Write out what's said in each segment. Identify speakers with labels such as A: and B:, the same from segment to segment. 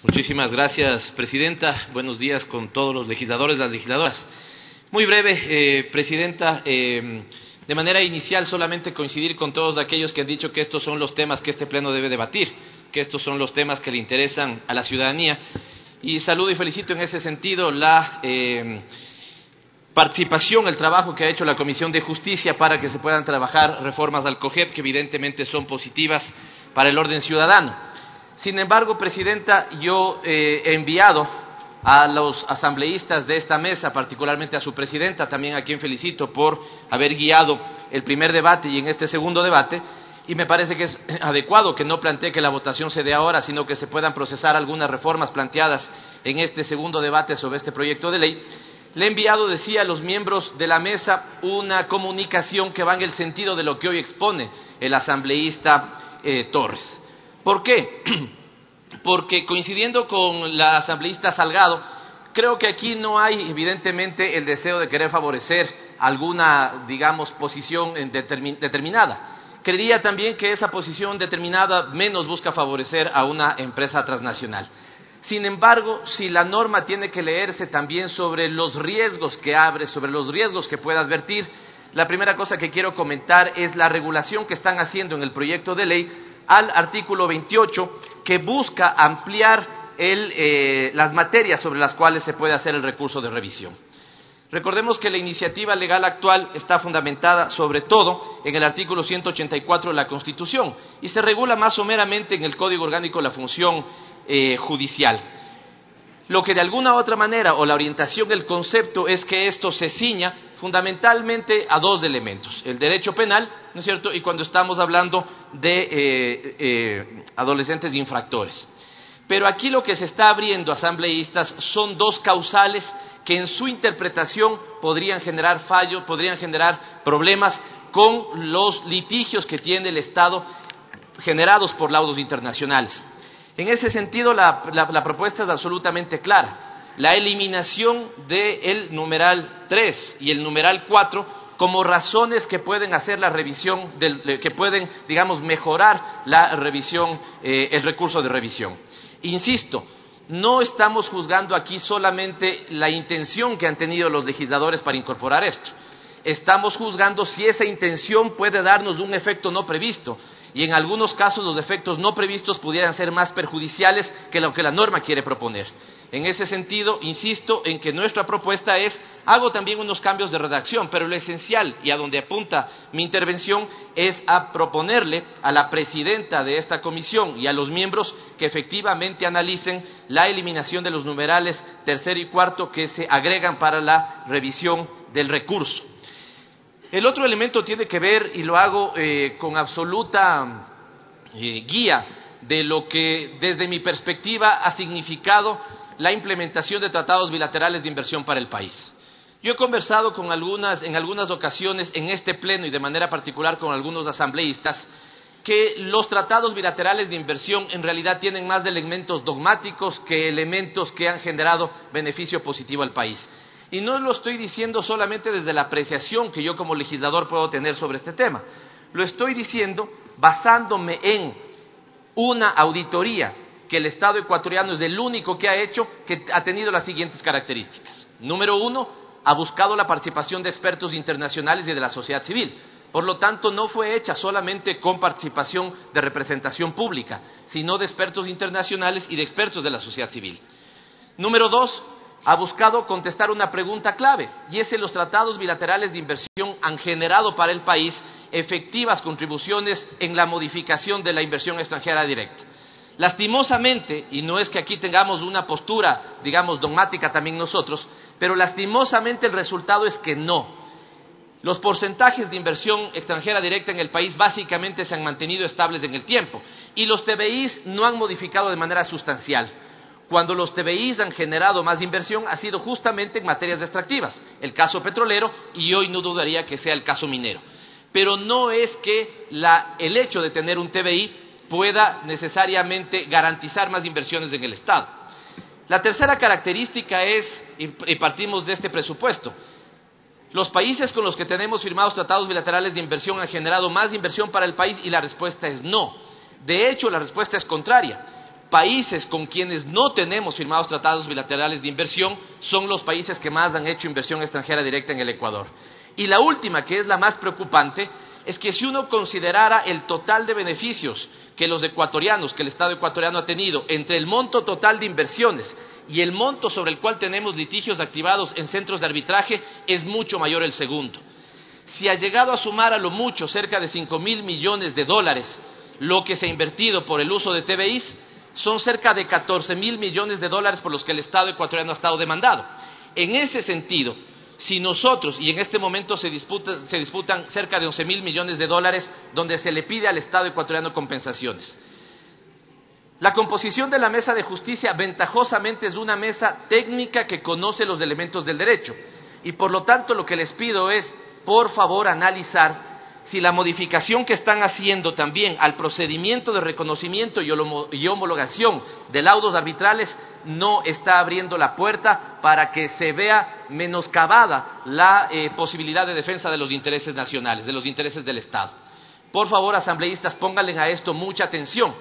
A: Muchísimas gracias, Presidenta. Buenos días con todos los legisladores, las legisladoras. Muy breve, Presidenta. De manera inicial, solamente coincidir con todos aquellos que han dicho que estos son los temas que este Pleno debe debatir, que estos son los temas que le interesan a la ciudadanía. Y saludo y felicito en ese sentido la participación, el trabajo que ha hecho la Comisión de Justicia para que se puedan trabajar reformas al COGEP, que evidentemente son positivas para el orden ciudadano. Sin embargo, Presidenta, yo he enviado a los asambleístas de esta mesa, particularmente a su presidenta, también a quien felicito por haber guiado el primer debate y en este segundo debate, y me parece que es adecuado que no plantee que la votación se dé ahora, sino que se puedan procesar algunas reformas planteadas en este segundo debate sobre este proyecto de ley. Le he enviado, decía, a los miembros de la mesa una comunicación que va en el sentido de lo que hoy expone el asambleísta Torres. ¿Por qué? Porque coincidiendo con la asambleísta Salgado, creo que aquí no hay evidentemente el deseo de querer favorecer alguna, digamos, posición determinada. Creería también que esa posición determinada menos busca favorecer a una empresa transnacional. Sin embargo, si la norma tiene que leerse también sobre los riesgos que abre, sobre los riesgos que puede advertir, la primera cosa que quiero comentar es la regulación que están haciendo en el proyecto de ley al artículo 28, que busca ampliar las materias sobre las cuales se puede hacer el recurso de revisión. Recordemos que la iniciativa legal actual está fundamentada sobre todo en el artículo 184 de la Constitución y se regula más someramente en el Código Orgánico de la Función Judicial. Lo que de alguna u otra manera, o la orientación, el concepto, es que esto se ciña fundamentalmente a dos elementos: el derecho penal, ¿no es cierto?, y cuando estamos hablando de adolescentes infractores. Pero aquí lo que se está abriendo, asambleístas, son dos causales que en su interpretación podrían generar fallos, podrían generar problemas con los litigios que tiene el Estado generados por laudos internacionales. En ese sentido, la propuesta es absolutamente clara: la eliminación del numeral 3 y el numeral 4 como razones que pueden hacer la revisión, que pueden, digamos, mejorar la revisión, el recurso de revisión. Insisto, no estamos juzgando aquí solamente la intención que han tenido los legisladores para incorporar esto. Estamos juzgando si esa intención puede darnos un efecto no previsto. Y en algunos casos los efectos no previstos pudieran ser más perjudiciales que lo que la norma quiere proponer. En ese sentido, insisto en que nuestra propuesta hago también unos cambios de redacción, pero lo esencial, y a donde apunta mi intervención, es a proponerle a la presidenta de esta comisión y a los miembros que efectivamente analicen la eliminación de los numerales tercero y cuarto que se agregan para la revisión del recurso. El otro elemento tiene que ver, y lo hago con absoluta guía de lo que desde mi perspectiva ha significado la implementación de tratados bilaterales de inversión para el país. Yo he conversado en algunas ocasiones en este pleno y de manera particular con algunos asambleístas que los tratados bilaterales de inversión en realidad tienen más de elementos dogmáticos que elementos que han generado beneficio positivo al país. Y no lo estoy diciendo solamente desde la apreciación que yo como legislador puedo tener sobre este tema. Lo estoy diciendo basándome en una auditoría que el Estado ecuatoriano es el único que ha hecho, que ha tenido las siguientes características. Número uno, ha buscado la participación de expertos internacionales y de la sociedad civil. Por lo tanto, no fue hecha solamente con participación de representación pública, sino de expertos internacionales y de expertos de la sociedad civil. Número dos, ha buscado contestar una pregunta clave, y es si los tratados bilaterales de inversión han generado para el país efectivas contribuciones en la modificación de la inversión extranjera directa. Lastimosamente, y no es que aquí tengamos una postura, digamos, dogmática también nosotros, pero lastimosamente el resultado es que no. Los porcentajes de inversión extranjera directa en el país básicamente se han mantenido estables en el tiempo, y los TBIs no han modificado de manera sustancial. Cuando los TBIs han generado más inversión ha sido justamente en materias extractivas, el caso petrolero, y hoy no dudaría que sea el caso minero. Pero no es que el hecho de tener un TBI pueda necesariamente garantizar más inversiones en el Estado. La tercera característica es, y partimos de este presupuesto, los países con los que tenemos firmados tratados bilaterales de inversión han generado más inversión para el país, y la respuesta es no. De hecho, la respuesta es contraria. países con quienes no tenemos firmados tratados bilaterales de inversión son los países que más han hecho inversión extranjera directa en el Ecuador. Y la última, que es la más preocupante, es que si uno considerara el total de beneficios que los ecuatorianos, que el Estado ecuatoriano ha tenido entre el monto total de inversiones y el monto sobre el cual tenemos litigios activados en centros de arbitraje, es mucho mayor el segundo. Si ha llegado a sumar a lo mucho cerca de 5.000 millones de dólares lo que se ha invertido por el uso de TBIs, son cerca de 14.000 millones de dólares por los que el Estado ecuatoriano ha estado demandado. En ese sentido, si nosotros, y en este momento se disputan cerca de 11.000 millones de dólares donde se le pide al Estado ecuatoriano compensaciones. La composición de la mesa de justicia ventajosamente es una mesa técnica que conoce los elementos del derecho y por lo tanto lo que les pido es, por favor, analizar si la modificación que están haciendo también al procedimiento de reconocimiento y homologación de laudos arbitrales no está abriendo la puerta para que se vea menoscabada la posibilidad de defensa de los intereses nacionales, de los intereses del Estado. Por favor, asambleístas, pónganle a esto mucha atención.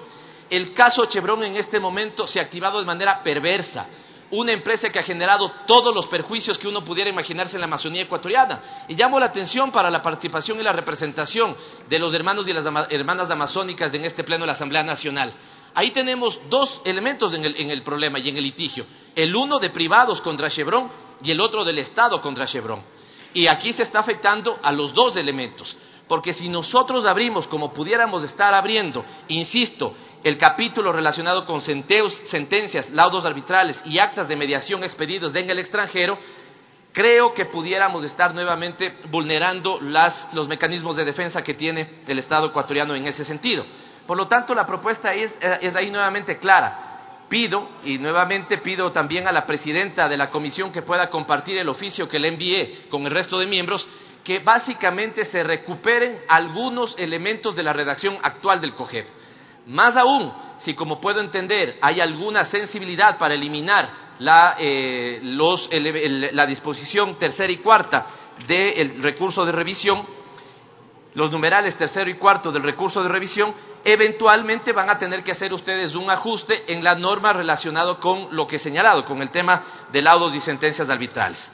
A: El caso Chevron en este momento se ha activado de manera perversa. Una empresa que ha generado todos los perjuicios que uno pudiera imaginarse en la Amazonía ecuatoriana. Y llamo la atención para la participación y la representación de los hermanos y las hermanas amazónicas en este pleno de la Asamblea Nacional. Ahí tenemos dos elementos en el problema y en el litigio. El uno de privados contra Chevron y el otro del Estado contra Chevron. Y aquí se está afectando a los dos elementos. Porque si nosotros abrimos, como pudiéramos estar abriendo, insisto, el capítulo relacionado con sentencias, laudos arbitrales y actas de mediación expedidos en el extranjero, creo que pudiéramos estar nuevamente vulnerando los mecanismos de defensa que tiene el Estado ecuatoriano en ese sentido. Por lo tanto, la propuesta es ahí nuevamente clara. Pido, y nuevamente pido también a la presidenta de la comisión que pueda compartir el oficio que le envié con el resto de miembros, que básicamente se recuperen algunos elementos de la redacción actual del COGEP. Más aún, si como puedo entender hay alguna sensibilidad para eliminar la disposición tercera y cuarta del recurso de revisión, los numerales tercero y cuarto del recurso de revisión, eventualmente van a tener que hacer ustedes un ajuste en la norma relacionado con lo que he señalado, con el tema de laudos y sentencias arbitrales.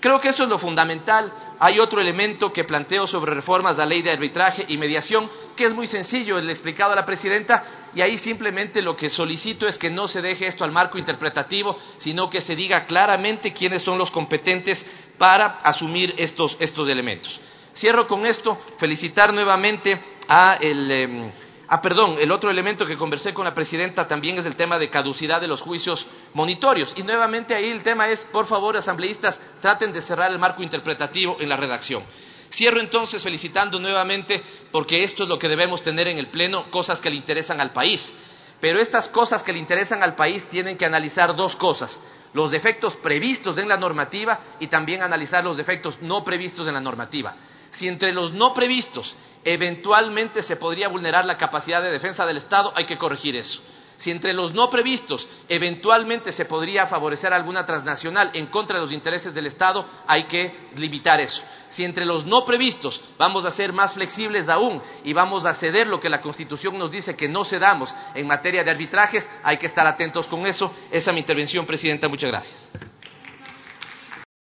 A: Creo que eso es lo fundamental. Hay otro elemento que planteo sobre reformas a la ley de arbitraje y mediación, que es muy sencillo, le he explicado a la presidenta, y ahí simplemente lo que solicito es que no se deje esto al marco interpretativo, sino que se diga claramente quiénes son los competentes para asumir estos elementos. Cierro con esto, felicitar nuevamente el otro elemento que conversé con la presidenta también es el tema de caducidad de los juicios monitorios. Y nuevamente ahí el tema es, por favor, asambleístas, traten de cerrar el marco interpretativo en la redacción. Cierro entonces felicitando nuevamente, porque esto es lo que debemos tener en el Pleno, cosas que le interesan al país. Pero estas cosas que le interesan al país tienen que analizar dos cosas: los defectos previstos en la normativa y también analizar los defectos no previstos en la normativa. Si entre los no previstos eventualmente se podría vulnerar la capacidad de defensa del Estado, hay que corregir eso. Si entre los no previstos eventualmente se podría favorecer alguna transnacional en contra de los intereses del Estado, hay que limitar eso. Si entre los no previstos vamos a ser más flexibles aún y vamos a ceder lo que la Constitución nos dice que no cedamos en materia de arbitrajes, hay que estar atentos con eso. Esa es mi intervención, presidenta. Muchas gracias.